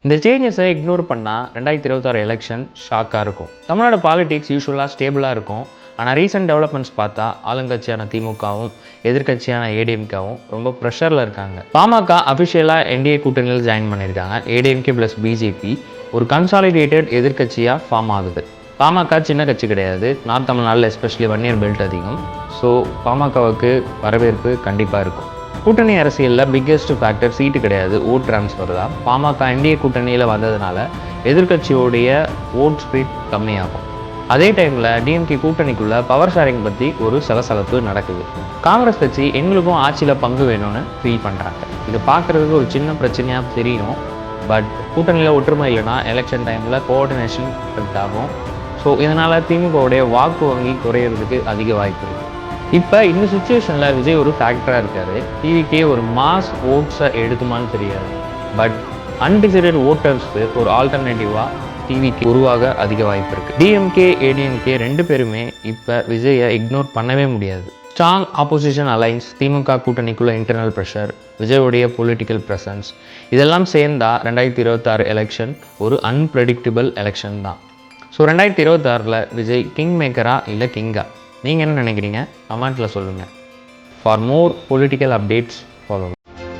இந்த சேஞ்சஸை இக்னோர் பண்ணால் 2026 எலெக்ஷன் ஷாக்காக இருக்கும். தமிழ்நாடு பாலிடிக்ஸ் யூஸ்வலாக ஸ்டேபிளாக இருக்கும். ஆனால் ரீசெண்ட் டெவலப்மெண்ட்ஸ் பார்த்தா ஆளுங்கட்சியான திமுகவும் எதிர்கட்சியான ஏடிஎம்கேவும் ரொம்ப ப்ரெஷரில் இருக்காங்க. பாமக அஃபிஷியலாக என்டிஏ கூட்டணியில் ஜாயின் பண்ணியிருக்காங்க. ஏடிஎம்கே ப்ளஸ் பிஜேபி ஒரு கன்சாலிடேட்டட் எதிர்கட்சியாக ஃபார்ம் ஆகுது. பாமக சின்ன கட்சி கிடையாது. நார்த் தமிழ்நாட்டில் எஸ்பெஷலி 1 year பெல்ட் அதிகம். ஸோ பாமகவுக்கு வரவேற்பு கண்டிப்பாக இருக்கும். கூட்டணி அரசியலில் பிக்கெஸ்ட் ஃபேக்டர் சீட்டு கிடையாது, ஓட் ட்ரான்ஸ்ஃபர் தான். பாமக என்டிஏ கூட்டணியில் வந்ததுனால எதிர்கட்சியோடைய ஓட் ஸ்பீட் கம்மியாகும். அதே டைமில் டிஎம்கே கூட்டணிக்குள்ளே பவர் ஷேரிங் பற்றி ஒரு சலசலப்பு நடக்குது. காங்கிரஸ் கட்சி எங்களுக்கும் ஆட்சியில் பங்கு வேணும்னு ஃபீல் பண்ணுறாங்க. இது பார்க்குறதுக்கு ஒரு சின்ன பிரச்சனையாக தெரியும். பட் கூட்டணியில் ஒற்றுமை இல்லைனா எலெக்ஷன் டைமில் கோஆர்டினேஷன் எஃபெக்ட் ஆகும். ஸோ இதனால் திமுகவுடைய வாக்கு வங்கி குறையிறதுக்கு அதிக வாய்ப்பு இருக்குது. இப்போ இந்த சுச்சுவேஷனில் விஜய் ஒரு ஃபேக்டராக இருக்கார். டிவிக்கே ஒரு மாஸ் ஓட்ஸை எடுக்குமான்னு தெரியாது. பட் அன்டிசைடட் ஓட்டர்ஸ்க்கு ஒரு ஆல்டர்னேட்டிவாக டிவிக்கு உருவாக அதிக வாய்ப்பு இருக்குது. டிஎம்கே ஏடிஎம்கே 2 பேருமே இப்போ விஜயை இக்னோர் பண்ணவே முடியாது. ஸ்ட்ராங் ஆப்போசிஷன் அலைன்ஸ், திமுக கூட்டணிக்குள்ள இன்டர்னல் ப்ரெஷர், விஜயோடைய பொலிட்டிக்கல் ப்ரெசன்ஸ் இதெல்லாம் சேர்ந்தால் 2026 எலெக்ஷன் ஒரு அன்பிரடிக்டபிள் எலெக்ஷன் தான். ஸோ 2026 விஜய் கிங் மேக்கரா இல்லை கிங்கா? நீங்கள் என்ன நினைக்கிறீங்க? கமெண்ட்டில் சொல்லுங்கள். For more political updates follow.